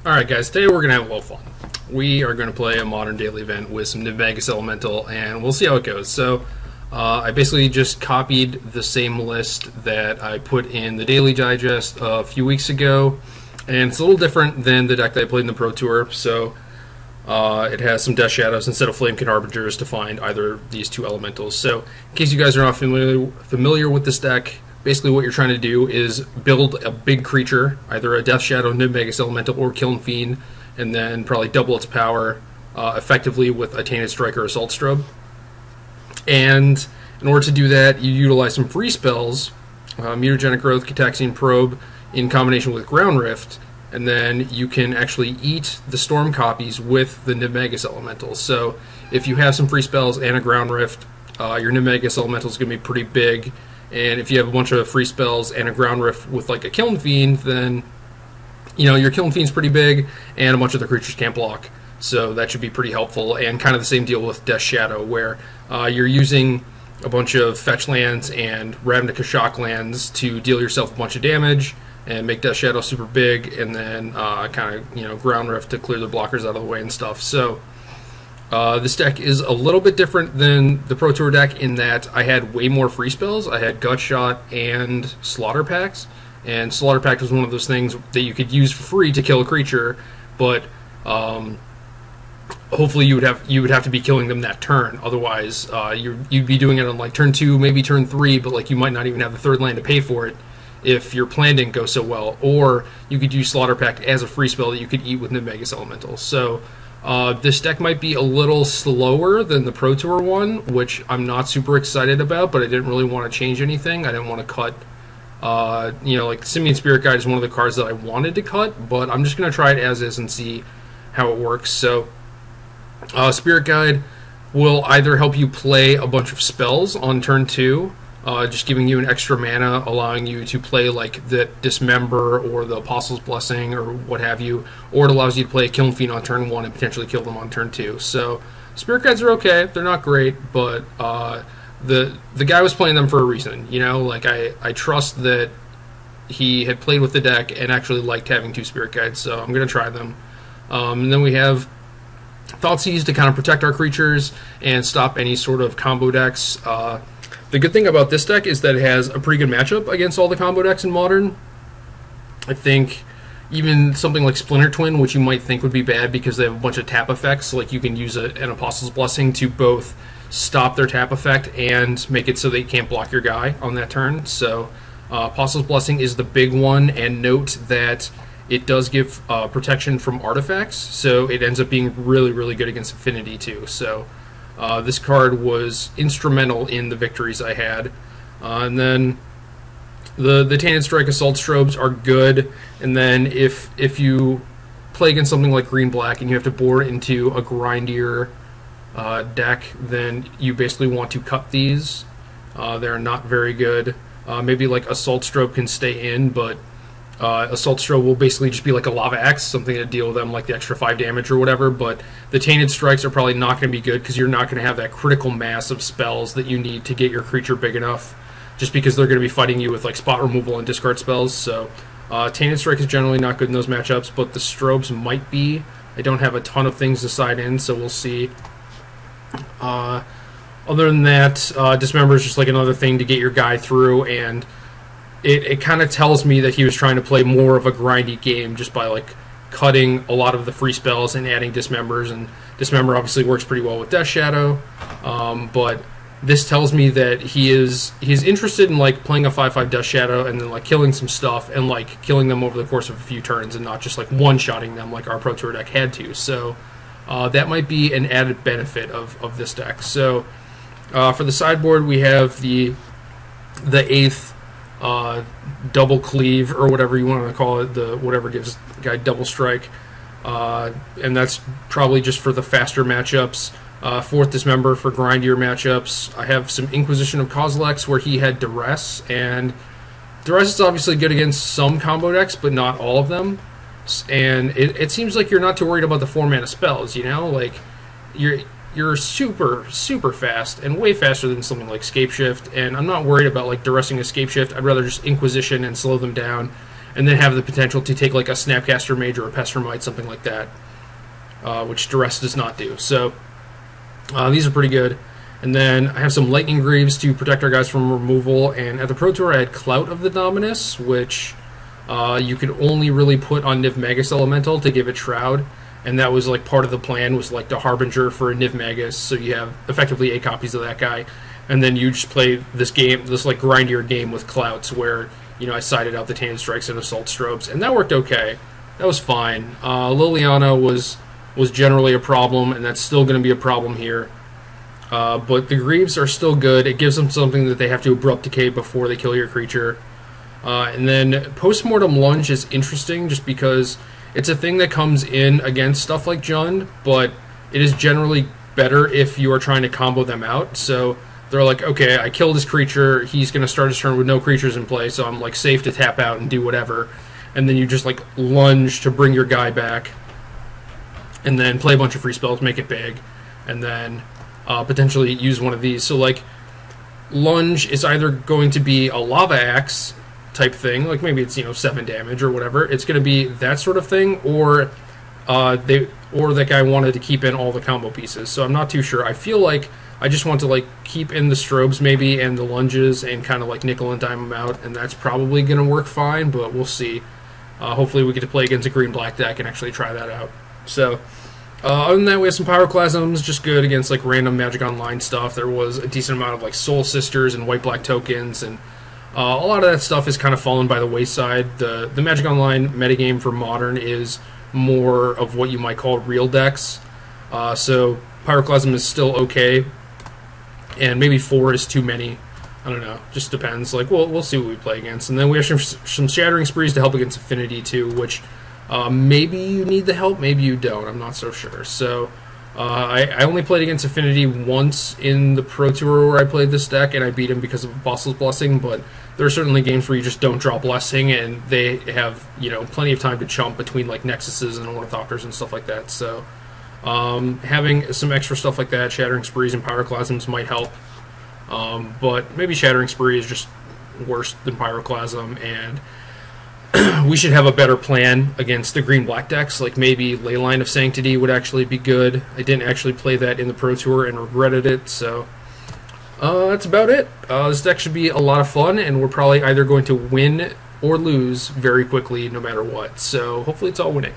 Alright guys, today we're going to have a little fun. We are going to play a modern daily event with some Nivmagus Elemental, and we'll see how it goes. So, I basically just copied the same list that I put in the Daily Digest a few weeks ago, and it's a little different than the deck that I played in the Pro Tour. So, it has some Death Shadows instead of Flamekin Harbingers to find either of these two elementals. So, in case you guys are not familiar with this deck, basically what you're trying to do is build a big creature, either a Death Shadow, Nivmagus Elemental, or Kiln Fiend, and then probably double its power effectively with a Tainted Strike or Assault Strobe. And in order to do that, you utilize some free spells, Mutagenic Growth, Cataxian Probe, in combination with Ground Rift, and then you can actually eat the Storm copies with the Nivmagus Elemental. So if you have some free spells and a Ground Rift, your Nivmagus Elemental is going to be pretty big. And if you have a bunch of free spells and a Ground Rift with like a Kiln Fiend, then your Kiln Fiend's pretty big, and a bunch of the creatures can't block. So that should be pretty helpful. And kind of the same deal with Death Shadow, where you're using a bunch of fetch lands and Ravnica Shock lands to deal yourself a bunch of damage and make Death Shadow super big, and then kind of Ground Rift to clear the blockers out of the way and stuff. So this deck is a little bit different than the Pro Tour deck in that I had way more free spells. I had Gut Shot and Slaughter Pacts, and Slaughter Pact was one of those things that you could use for free to kill a creature, but hopefully you would have to be killing them that turn. Otherwise, you'd be doing it on like turn 2, maybe turn 3, but like you might not even have the third land to pay for it if your plan didn't go so well. Or you could use Slaughter Pact as a free spell that you could eat with Nivmagus Elemental. So this deck might be a little slower than the Pro Tour one, which I'm not super excited about, but I didn't really want to change anything. I didn't want to cut, like Simian Spirit Guide is one of the cards that I wanted to cut, but I'm just going to try it as is and see how it works. So, Spirit Guide will either help you play a bunch of spells on turn 2, just giving you an extra mana, allowing you to play like the Dismember or the Apostle's Blessing or what have you, or it allows you to play a Kiln Fiend on turn 1 and potentially kill them on turn 2. So Spirit Guides are okay, they're not great, but the guy was playing them for a reason. Like I trust that he had played with the deck and actually liked having 2 Spirit Guides, so I'm going to try them. And then we have Thoughtseize to kind of protect our creatures and stop any sort of combo decks. The good thing about this deck is that it has a pretty good matchup against all the combo decks in Modern. I think even something like Splinter Twin, which you might think would be bad because they have a bunch of tap effects, like you can use an Apostle's Blessing to both stop their tap effect and make it so they can't block your guy on that turn. So Apostle's Blessing is the big one, and note that it does give protection from artifacts, so it ends up being really, really good against Affinity too. So this card was instrumental in the victories I had. And then the Tainted Strike Assault Strobes are good, and then if you play against something like Green-Black and you have to board into a grindier deck, then you basically want to cut these. They're not very good. Maybe like Assault Strobe can stay in, but Assault Strobe will basically just be like a Lava Axe, something to deal with them like the extra 5 damage or whatever, but the Tainted Strikes are probably not going to be good because you're not going to have that critical mass of spells that you need to get your creature big enough, just because they're going to be fighting you with like spot removal and discard spells. So Tainted Strike is generally not good in those matchups, but the Strobes might be. I don't have a ton of things to side in, so we'll see. Other than that, Dismember is just like another thing to get your guy through, and it kind of tells me that he was trying to play more of a grindy game just by like cutting a lot of the free spells and adding Dismembers, and Dismember obviously works pretty well with Death Shadow, but this tells me that he's interested in like playing a 5/5 Death Shadow and then like killing some stuff and like killing them over the course of a few turns and not just like one-shotting them like our Pro Tour deck had to. So that might be an added benefit of this deck. So for the sideboard, we have the 8th double cleave, or whatever you want to call it, whatever gives the guy double strike, and that's probably just for the faster matchups. 4th Dismember for grindier matchups. I have some Inquisition of Kozilek where he had Duress, and Duress is obviously good against some combo decks, but not all of them. And it seems like you're not too worried about the 4-mana spells, like you're super, super fast, and way faster than something like Scapeshift, and I'm not worried about like duressing a Scapeshift. I'd rather just Inquisition and slow them down, and then have the potential to take like a Snapcaster Mage or a Pestermite, something like that, which Duress does not do. So these are pretty good. And then I have some Lightning Greaves to protect our guys from removal, and at the Pro Tour I had Clout of the Dominus, which you could only really put on Nivmagus Elemental to give it Shroud, and that was like part of the plan, was like the Harbinger for Nivmagus, so you have effectively 8 copies of that guy, and then you just play this game, this like grindier game with Clouts, where, you know, I sided out the Tainted Strikes and Assault Strobes, and that worked okay. That was fine. Liliana was generally a problem, and that's still going to be a problem here. But the Greaves are still good. It gives them something that they have to Abrupt Decay before they kill your creature. And then Postmortem Lunge is interesting just because it's a thing that comes in against stuff like Jund, but it is generally better if you are trying to combo them out. So they're like, okay, I killed this creature, he's going to start his turn with no creatures in play, so I'm like safe to tap out and do whatever. And then you just like lunge to bring your guy back, and then play a bunch of free spells, make it big, and then potentially use one of these. So like lunge is either going to be a Lava Axe type thing, like maybe it's, you know, 7 damage or whatever. It's going to be that sort of thing, or that guy wanted to keep in all the combo pieces. So I'm not too sure. I feel like I just want to like keep in the Strobes maybe and the lunges and kind of like nickel and dime them out, and that's probably going to work fine, but we'll see. Hopefully we get to play against a green-black deck and actually try that out. So other than that, we have some Pyroclasms, just good against like random Magic Online stuff. There was a decent amount of like Soul Sisters and white-black tokens, and a lot of that stuff has kind of fallen by the wayside. The Magic Online metagame for Modern is more of what you might call real decks. So Pyroclasm is still okay, and maybe 4 is too many. I don't know, just depends. Like we'll see what we play against. And then we have some Shattering Sprees to help against Affinity too, which maybe you need the help, maybe you don't. I'm not so sure. So I only played against Affinity once in the Pro Tour where I played this deck, and I beat him because of Apostle's Blessing, but there are certainly games where you just don't draw Blessing, and they have, you know, plenty of time to chump between like Nexuses and Ornithopters and stuff like that. So having some extra stuff like that, Shattering Sprees and Pyroclasms, might help. But maybe Shattering Spree is just worse than Pyroclasm, and we should have a better plan against the green-black decks. Like maybe Leyline of Sanctity would actually be good. I didn't actually play that in the Pro Tour and regretted it, so that's about it. This deck should be a lot of fun, and we're probably either going to win or lose very quickly no matter what. So hopefully it's all winning.